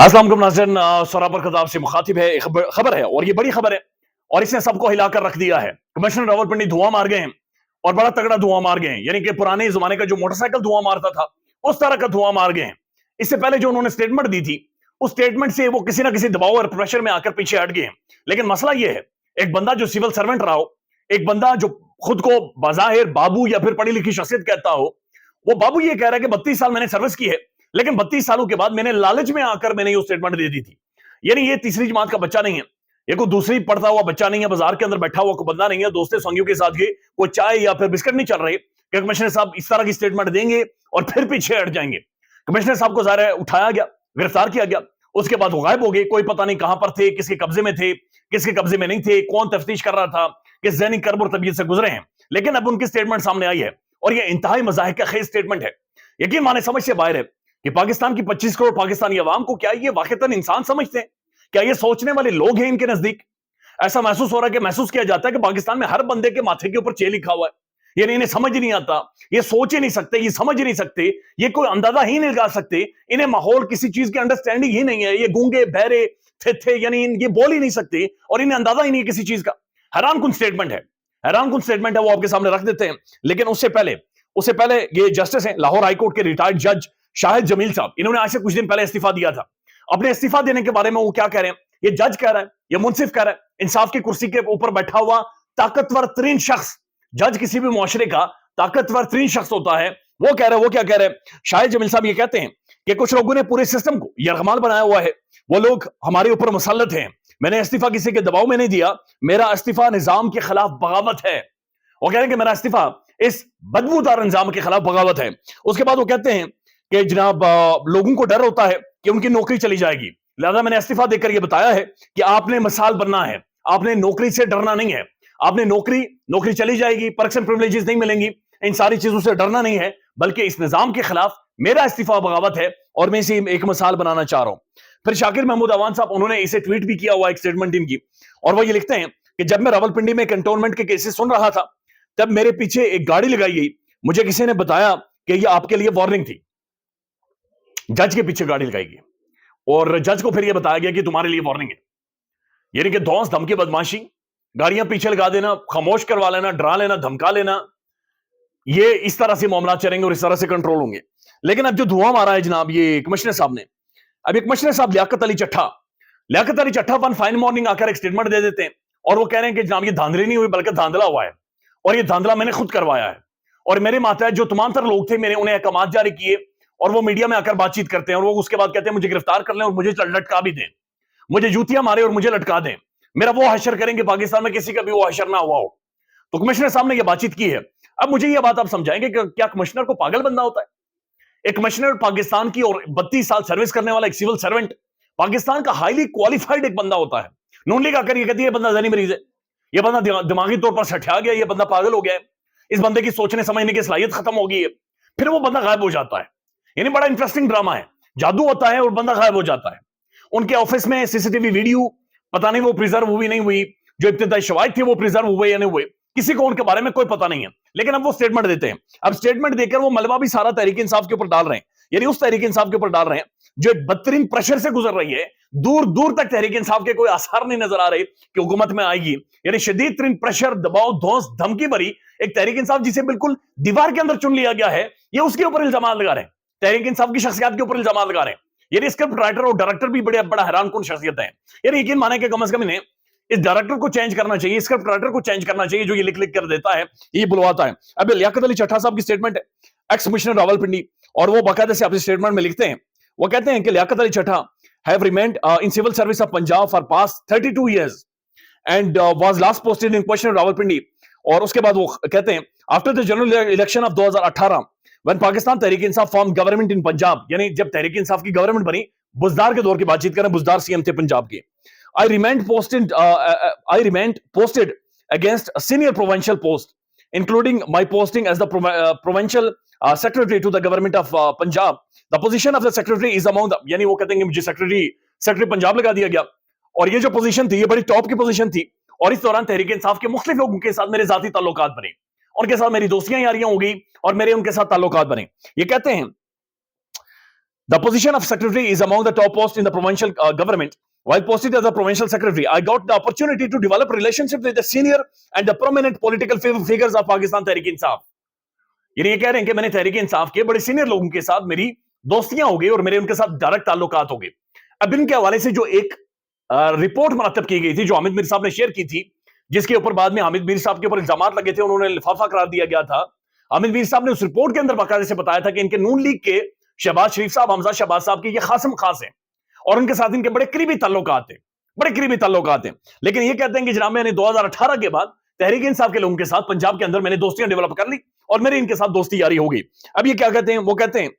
अस्सलाम वालेकुम नाज़रीन, सरापर खताब से मुखातिब है। एक खबर है और ये बड़ी खबर है और इसने सबको हिलाकर रख दिया है। कमिश्नर रावलपिंडी धुआं मार गए हैं और बड़ा तगड़ा धुआं मार गए हैं, यानी कि पुराने जमाने का जो मोटरसाइकिल धुआं मारता था उस तरह का धुआं मार गए हैं। इससे पहले जो उन्होंने स्टेटमेंट दी थी उस स्टेटमेंट से वो किसी ना किसी दबाव और प्रेशर में आकर पीछे हट गए हैं। लेकिन मसला ये है, एक बंदा जो सिविल सर्वेंट रहा हो, एक बंदा जो खुद को बाज़ाहिर बाबू या फिर पढ़ी लिखी शख्सियत कहता हो, वो बाबू ये कह रहा है कि 32 साल मैंने सर्विस की है, लेकिन 32 सालों के बाद मैंने लालच में आकर मैंने ये स्टेटमेंट दे दी थी। यानी ये तीसरी जमात का बच्चा नहीं है, ये कोई दूसरी पढ़ता हुआ बच्चा नहीं है, बाजार के अंदर बैठा हुआ कोई बंदा नहीं है, दोस्तों संगियों के साथ ये कोई चाय या फिर बिस्किट नहीं चल रहे कि कमिश्नर साहब इस तरह की स्टेटमेंट देंगे और फिर पीछे हट जाएंगे। कमिश्नर साहब को ज़ाहिर है उठाया गया, गिरफ्तार किया गया, उसके बाद वो गायब हो गए, कोई पता नहीं कहां पर थे, किसके कब्जे में थे, किसके कब्जे में नहीं थे, कौन तफ्तीश कर रहा था, किस ज़हनी कर्ब और तबीयत से गुजरे हैं। लेकिन अब उनकी स्टेटमेंट सामने आई है और ये इंतहाई मज़ाहिक का खेज स्टेटमेंट है। यकीन माने समझ से बाहर है कि पाकिस्तान की 25 करोड़ पाकिस्तानी अवाम को क्या ये वाकईतन इंसान समझते हैं? क्या ये सोचने वाले लोग हैं इनके नजदीक? ऐसा महसूस हो रहा है कि महसूस किया जाता है कि पाकिस्तान में हर बंदे के माथे के ऊपर चे लिखा हुआ है। यानी इन्हें समझ ही नहीं आता, ये सोच ही नहीं सकते, ये समझ ही नहीं सकते, ये कोई अंदाजा ही नहीं लगा सकते, इन्हें माहौल किसी चीज की अंडरस्टैंडिंग ही नहीं है। ये गूंगे बहरे थे यानी ये बोल ही नहीं सकते और इन्हें अंदाजा ही नहीं है किसी चीज का। हैरान कुन स्टेटमेंट है, हैरान कुन स्टेटमेंट है, वो आपके सामने रख देते हैं। लेकिन उससे पहले ये जस्टिस हैं लाहौर हाईकोर्ट के रिटायर्ड जज शाहिद जमील साहब, इन्होंने आज से कुछ दिन पहले इस्तीफा दिया था। अपने इस्तीफा देने के बारे में वो क्या कह रहे हैं? ये जज कह रहा है, ये मुंसिफ कह रहा है, इंसाफ की कुर्सी के ऊपर बैठा हुआ ताकतवर तरीन शख्स, जज किसी भी मुआशरे का ताकतवर तरीन शख्स होता है, वो कह रहे हैं, वो क्या कह रहे हैं? शाहिद जमील साहब ये कहते हैं कि कुछ लोगों ने पूरे सिस्टम को यरगमाल बनाया हुआ है, वो लोग हमारे ऊपर मुसल्लत हैं। मैंने इस्तीफा किसी के दबाव में नहीं दिया, मेरा इस्तीफा निजाम के खिलाफ बगावत है। वो कह रहे हैं कि मेरा इस्तीफा इस बदबूदार निजाम के खिलाफ बगावत है। उसके बाद वो कहते हैं कि जनाब लोगों को डर होता है कि उनकी नौकरी चली जाएगी, लिहाजा मैंने इस्तीफा देकर यह बताया है कि आपने मिसाल बनना है, आपने नौकरी से डरना नहीं है, आपने नौकरी चली जाएगी, पर्क्स एंड प्रिविलेजेस नहीं मिलेंगी, इन सारी चीजों से डरना नहीं है, बल्कि इस निजाम के खिलाफ मेरा इस्तीफा बगावत है और मैं इसे एक मिसाल बनाना चाह रहा हूं। फिर शाकिर महमूद अवान साहब, उन्होंने इसे ट्वीट भी किया हुआ एक स्टेटमेंट इनकी, और वो ये लिखते हैं कि जब मैं रावलपिंडी में कंटोनमेंट के केसेस सुन रहा था तब मेरे पीछे एक गाड़ी लगाई गई, मुझे किसी ने बताया कि यह आपके लिए वार्निंग थी। जज के पीछे गाड़ी लगाई गई और जज को फिर यह बताया गया कि तुम्हारे लिए वार्निंग है। यानी कि धौंस धमकी बदमाशी, गाड़ियां पीछे लगा देना, खामोश करवा लेना, डरा लेना, धमका लेना, ये इस तरह से मामला चलेंगे और इस तरह से कंट्रोल होंगे। लेकिन अब जो धुआं मारा है जनाब ये कमिश्नर साहब ने, अब एक कमिश्नर साहब Liaquat Ali Chattha one fine morning आकर एक स्टेटमेंट दे देते हैं और वो कह रहे हैं कि जनाब ये धांधली नहीं हुई बल्कि धांधला हुआ है और ये धांधला मैंने खुद करवाया है और मेरे मातहत जो तमाम तर लोग थे मैंने उन्हें अहकामात जारी किए और वो मीडिया में आकर बातचीत करते हैं और वो उसके बाद कहते हैं मुझे गिरफ्तार कर लें और मुझे लटका भी दें, मुझे जूतियां मारे और मुझे लटका दें, मेरा वो हशर करेंगे पाकिस्तान में किसी का भी वो हशर ना हुआ हो। तो कमिश्नर साहब ने ये बातचीत की है। अब मुझे ये बात आप समझाएंगे कि क्या कमिश्नर को पागल बनना होता है? एक कमिश्नर पाकिस्तान की और 32 साल सर्विस करने वाला एक सिविल सर्वेंट, पाकिस्तान का हाईली क्वालिफाइड एक बंदा होता है। नून लीग आकर ये कहती है ये बंदा जहनी मरीज है, ये बंदा दिमागी तौर पर सठिया गया, ये बंदा पागल हो गया है, इस बंदे की सोचने समझने की सलाहियत खत्म हो गई है, फिर वो बंदा गायब हो जाता है। यानी बड़ा इंटरेस्टिंग ड्रामा है, जादू होता है और बंदा गायब हो जाता है। उनके ऑफिस में सीसीटीवी वीडियो पता नहीं वो प्रिजर्व हुई नहीं हुई, जो इब्तिदाई शवाहिद थे वो प्रिजर्व हुए या नहीं हुए, किसी को उनके बारे में कोई पता नहीं है। लेकिन अब वो स्टेटमेंट देते हैं, अब स्टेटमेंट देकर वो मलबा भी सारा तहरीक इंसाफ के ऊपर डाल रहे हैं, यानी उस तहरीक इंसाफ के ऊपर डाल रहे हैं जो एक बदतरीन प्रेशर से गुजर रही है। दूर दूर तक तहरीक इंसाफ के कोई आसार नहीं नजर आ रहे कि हुकूमत में आएगी। यानी शदीद तरीन प्रेशर, दबाव, धौंस, धमकी भरी एक तहरीक इंसाफ जिसे बिल्कुल दीवार के अंदर चुन लिया गया है, ये उसके ऊपर इल्जाम लगा रहे हैं, तहरीक इंसाफ की शख्सियत के ऊपर इल्जाम लगा रहे हैं। यानी स्क्रिप्ट राइटर और डायरेक्टर भी बड़ा हैरान कुन शख्सियत है। यानी यकीन माने कि कम से कम इन्हें इस डायरेक्टर को चेंज करना चाहिए, स्क्रिप्ट राइटर को चेंज करना चाहिए जो ये लिख लिख कर देता है, ये बुलवाता है। अब लियाकत अली चट्ठा साहब की स्टेटमेंट है, एक्स कमिश्नर रावलपिंडी, और वो बाकायदे से अपने स्टेटमेंट में लिखते हैं, वो कहते हैं कि Liaquat Ali Chatha have remained in civil service of Punjab for past 32 years and was last posted in question Rawalpindi। और उसके बाद वो कहते हैं after the general election of 2018 when Pakistan Tehreek Insaf formed government in Punjab, यानी जब तहरीक इंसाफ की गवर्नमेंट बनी, बुजदार के दौर की बातचीत करें, बुजदार सीएम थे पंजाब के, I remained posted against a senior provincial post including my posting as the provincial secretary to the government of Punjab। The position of the secretary is among the, यानी वो कहते हैं कि मुझे सेक्रेटरी पंजाब लगा दिया गया और ये जो पोजीशन थी ये बड़ी टॉप की पोजीशन थी और इस दौरान तहरीक इंसाफ के मुख्तलिफ लोगों के साथ मेरे जाती ताल्लुकात बने, उनके साथ मेरी दोस्तियां यारियां हो गई और मेरे उनके साथ ताल्लुकात बने। ये कहते हैं The position of secretary is among the top posts in the provincial government. While posted as a provincial secretary, I got the opportunity to develop relationship with the senior and the prominent political figures of Pakistan Tehreek-e-Insaf. ये कह रहे हैं कि मैंने तहरीक इंसाफ के बड़े senior लोगों के साथ मेरी दोस्तियां हो गई और मेरे उनके साथ डायरेक्ट ताल्लुकात हो गए। अब इनके हवाले से जो एक रिपोर्ट मरतब की गई थी जो हामिद मीर साहब ने शेयर की थी, जिसके ऊपर बाद में हामिद मीर साहब के ऊपर इल्जाम लगे थे, उन्होंने लिफाफा करार दिया गया था। हामिद मीर साहब ने उस रिपोर्ट के अंदर बाकायदे से बताया था कि इनके नून लीग के शहबाज शरीफ साहब, हमजा शहबाज साहब के ये खासम खास हैं और उनके साथ इनके बड़े करीबी ताल्लुकात हैं, बड़े करीबी ताल्लुकात हैं। लेकिन ये कहते हैं कि जनाब मैंने 2018 के बाद तहरीक इंसाफ के लोगों के साथ पंजाब के अंदर मैंने दोस्तियां डेवलप कर ली और मेरी इनके साथ दोस्ती जारी हो गई। अब ये क्या कहते हैं, वो कहते हैं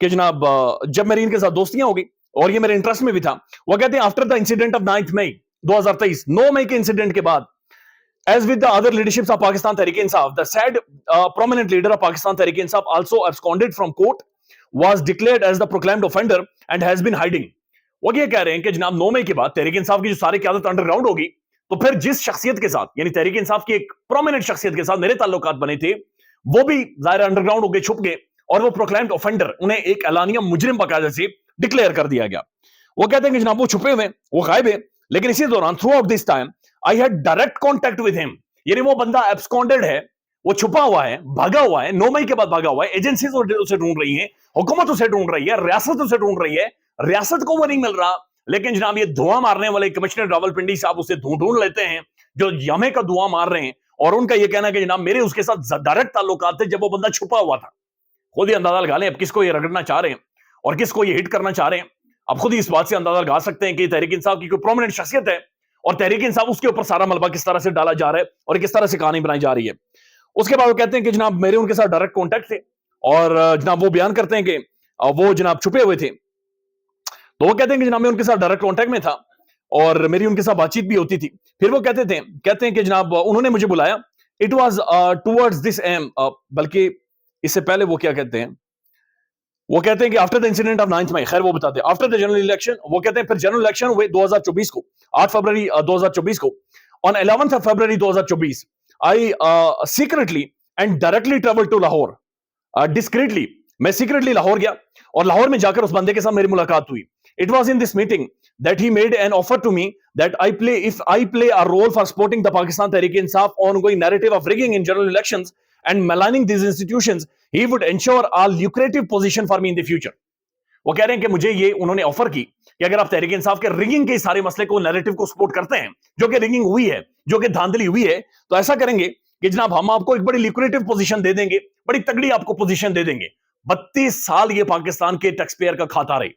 कि जनाब जब मेरी इनके साथ दोस्तियां हो गई और ये मेरे इंटरेस्ट में भी था, वो कहते हैं आफ्टर द इंसिडेंट ऑफ 9 मई 2023, 9 मई के इंसिडेंट के बाद, as with the other leaderships of Pakistan Tehreek-e-Insaf, the said prominent leader of Pakistan Tehreek-e-Insaf also absconded from court, was declared as the proclaimed offender and has been hiding. वो ये कह रहे हैं कि जनाब 9 मई के बाद तहरीक इंसाफ की जो सारी क़यादत अंडरग्राउंड होगी, तो फिर जिस शख्सियत के साथ यानी तहरीक इंसाफ की एक प्रोमिनेंट शख्सियत के साथ मेरे ताल्लुकात बने थे, वो भी जाहिर अंडरग्राउंड हो गए, छुप गए और वो प्रोक्लेम्ड ऑफेंडर, उन्हें एक एलानिया मुजरिम बाकायदे से डिक्लेयर कर दिया गया। वो कहते हैं कि जनाब वो छुपे हुए, वो गायब है, लेकिन इसी दौरान through out this time I had direct contact with him. यानी वो बंदा एब्सकॉन्डेड है, वो छुपा हुआ है, भागा हुआ है, 9 मई के बाद भागा हुआ है, एजेंसीज उसे ढूंढ रही हैं, हुकूमत उसे ढूंढ रही है, रियासत उसे ढूंढ रही है, रियासत को वो नहीं मिल रहा, लेकिन जनाब ये धुआं मारने वाले कमिश्नर रावलपिंडी साहब उसे ढूंढ लेते हैं, जो यमे का धुआं मार रहे हैं। और उनका ये कहना है कि जनाब मेरे उसके साथ डायरेक्ट ताल्लुकात थे जब वो बंदा छुपा हुआ था। खुद ही अंदाजा लगा लें अब किसको ये रगड़ना चाह रहे हैं और किसको ये हिट करना चाह रहे हैं। अब खुद ही इस बात से अंदाजा लगा सकते हैं कि तहरीक इंसाफ की कोई प्रोमिनेंट शख्सियत है और तहरीक इंसाफ उसके ऊपर सारा मलबा किस तरह से डाला जा रहा है और किस तरह से कहानी बनाई जा रही है। उसके बाद वो कहते हैं कि जनाब मेरे उनके साथ डायरेक्ट कॉन्टैक्ट थे और जनाब वो बयान करते हैं कि वो जनाब छुपे हुए थे। तो वो कहते हैं कि जनाब मैं उनके साथ डायरेक्ट कॉन्टैक्ट में था और मेरी उनके साथ बातचीत भी होती थी। फिर वो कहते हैं कि जनाब उन्होंने मुझे बुलाया, it was towards this um, बल्कि इससे पहले वो क्या कहते हैं, वो कहते हैं कि आफ्टर द इंसिडेंट ऑफ 9 मई, खैर वो बताते हैं आफ्टर द जनरल इलेक्शन, वो कहते हैं फिर जनरल इलेक्शन हुए 2024 को, 8 फरवरी 2024 को। On 11th of February 2024 I secretly and directly travel to Lahore, discreetly मैं सीक्रेटली लाहौर गया और लाहौर में जाकर उस बंदे के साथ मेरी मुलाकात हुई। It was in this meeting that he made an offer to me that if I play a role for supporting the Pakistan Tehreek-e-Insaf ongoing narrative of rigging in general elections and maligning these institutions, he would ensure a lucrative position for me in the future. वो कह रहे हैं कि मुझे ये उन्होंने offer की कि अगर आप तहरीक इंसाफ के रिगिंग के सारे मसले को, नैरेटिव को सपोर्ट करते हैं, जो कि रिगिंग हुई है, जो कि धांधली हुई है, तो ऐसा करेंगे कि जनाब हम आपको एक बड़ी ल्यूक्रेटिव पोजीशन दे देंगे, बड़ी तगड़ी आपको पोजीशन दे देंगे। 32 साल ये पाकिस्तान के टैक्स पेयर का खाता रहे,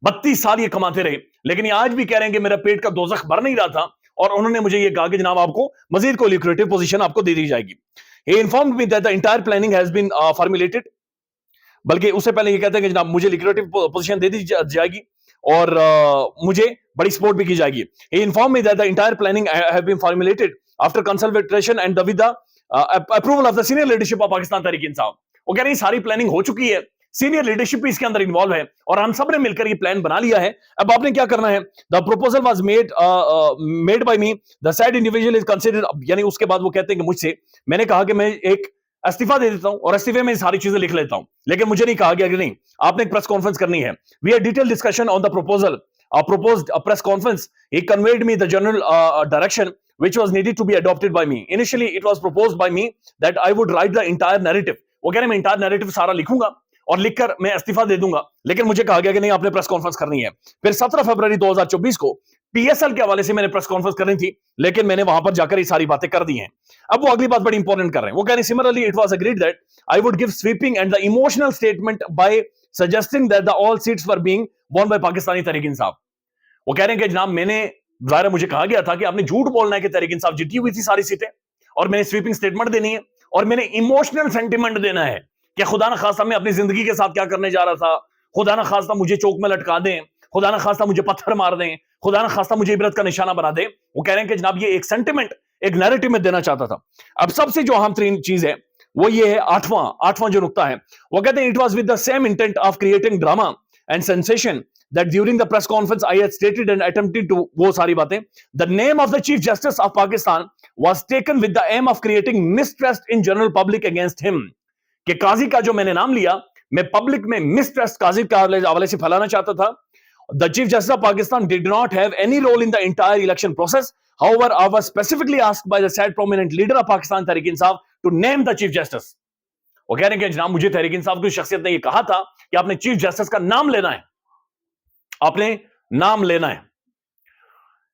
32 साल ये कमाते रहे, लेकिन ये आज भी कह रहे हैं कि मेरा पेट का दोज़ख भर नहीं रहा था और उन्होंने मुझे ये कहा कि जनाब आपको मजीद को ल्यूक्रेटिव पोजीशन आपको दे दी जाएगी। He informed me that the entire planning has been formulated, बल्कि उससे पहले ये कहते हैं कि जनाब मुझे ल्यूक्रेटिव पोजीशन दे दी जाएगी और मुझे बड़ी सपोर्ट भी की जाएगी। He informed me that the entire planning have been formulated after consultation and with the approval of the senior leadership of Pakistan Tehreek-e-Insaf। वो कह रहे हैं सारी प्लानिंग हो चुकी है, सीनियर लीडरशिप भी इसके अंदर इन्वॉल्व है और हम सब ने मिलकर ये प्लान बना लिया है। अब आपने क्या करना है, the proposal was made by me, the sad individual is considered, यानी उसके बाद वो कहते हैं कि मुझसे मैंने कहा कि मैं एक इस्तीफा दे देता हूं और इस्तीफे में सारी चीजें लिख लेता हूं, लेकिन मुझे नहीं कहा गया कि नहीं आपने एक प्रेस कॉन्फ्रेंस करनी है। We had detail discussion on the proposal, proposed a press conference. He conveyed me the general direction which was needed to be adopted by me. Initially it was proposed by me that I would write the entire narrative. वो कह रहे मैं entire narrative सारा लिखूंगा और लिखकर मैं इस्तीफा दे दूंगा, लेकिन मुझे कहा गया कि नहीं आपने प्रेस कॉन्फ्रेंस करनी है। फिर 17 फरवरी 2024 को पीएसएल के हवाले से मैंने प्रेस कॉन्फ्रेंस करनी थी, लेकिन मैंने वहां पर जाकर ये सारी बातें कर दी हैं। अब वो अगली बात बड़ी इंपॉर्टेंट कर रहे हैं, वो कह रहे हैं similarly it was agreed that I would give sweeping and the emotional statement by suggesting that the all seats were being won by Pakistani Tehreek Insaf. वो कह रहे हैं कि जनाब मैंने जाहिर मुझे कहा गया था कि आपने झूठ बोलना है कि तहरीक इंसाफ जीती हुई थी सारी सीटें और मैंने स्वीपिंग स्टेटमेंट देनी है और मैंने इमोशनल सेंटिमेंट देना है कि खुदा न खास्ता मैं अपनी जिंदगी के साथ क्या करने जा रहा था, खुदा न खास्ता मुझे चौक में लटका दें, खुदा न खास्ता मुझे पत्थर मार दें, खुदा न खास्ता मुझे इबरत का निशाना बना दें। वो कह रहे हैं कि जनाब ये एक सेंटिमेंट, एक नैरेटिव में देना चाहता था। अब सबसे जो अहम तरीन चीज है वो ये है आठवां जो नुकता है, वो कहते हैं it was with the same intent of creating drama and sensation that during the press conference I had stated and attempted to, वो सारी बातें, the name of the Chief Justice of Pakistan was taken with the aim of creating mistrust in general public against him। कि काजी का जो मैंने नाम लिया, میں پبلک میں مس ٹرسٹ قاضی کے حوالے سے پھیلانا چاہتا تھا. The Chief Justice of Pakistan did not have any role in the entire election process. However, I was specifically asked by the said prominent leader of Pakistan Tehreek Insaf to name the Chief Justice. وہ کہہ رہے ہیں کہ جناب مجھے تحریک انصاف کی شخصیت نے یہ کہا تھا کہ آپ نے چیف جسٹس کا نام لینا ہے, آپ نے نام لینا ہے.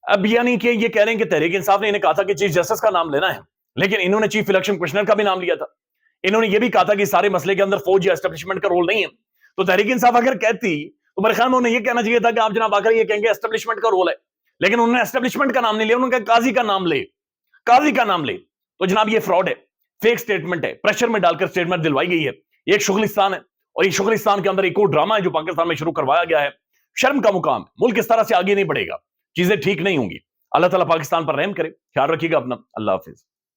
اب یعنی کہ یہ کہہ رہے ہیں کہ تحریک انصاف نے انہیں کہا تھا کہ چیف جسٹس کا نام لینا ہے, لیکن انہوں نے چیف الیکشن کمشنر کا بھی نام لیا تھا. انہوں نے یہ بھی کہا تھا کہ سارے مسئلے کے اندر فوج یا اسٹیبلشمنٹ کا رول نہیں ہے. تو تحریک انصاف اگر کہتی تو میرے خیال میں انہیں یہ کہنا چاہیے تھا کہ آپ جناب آ کر یہ کہیں گے اسٹیبلشمنٹ کا رول ہے, لیکن انہوں نے اسٹیبلشمنٹ کا نام نہیں لیا, انہوں نے کہا قاضی کا نام لے, قاضی کا نام لے. تو جناب یہ فراڈ ہے, فیک سٹیٹمنٹ ہے, پریشر میں ڈال کر سٹیٹمنٹ دلوائی گئی ہے. یہ ایک شغلستان ہے, اور یہ شغلستان کے اندر ایک اور ڈرامہ ہے جو پاکستان میں شروع کروایا گیا ہے. شرم کا مقام ہے, ملک اس طرح سے آگے نہیں بڑھے گا, چیزیں ٹھیک نہیں ہوں گی. اللہ تعالیٰ پاکستان پر رحم کرے. خیال رکھیے گا اپنا. اللہ حافظ.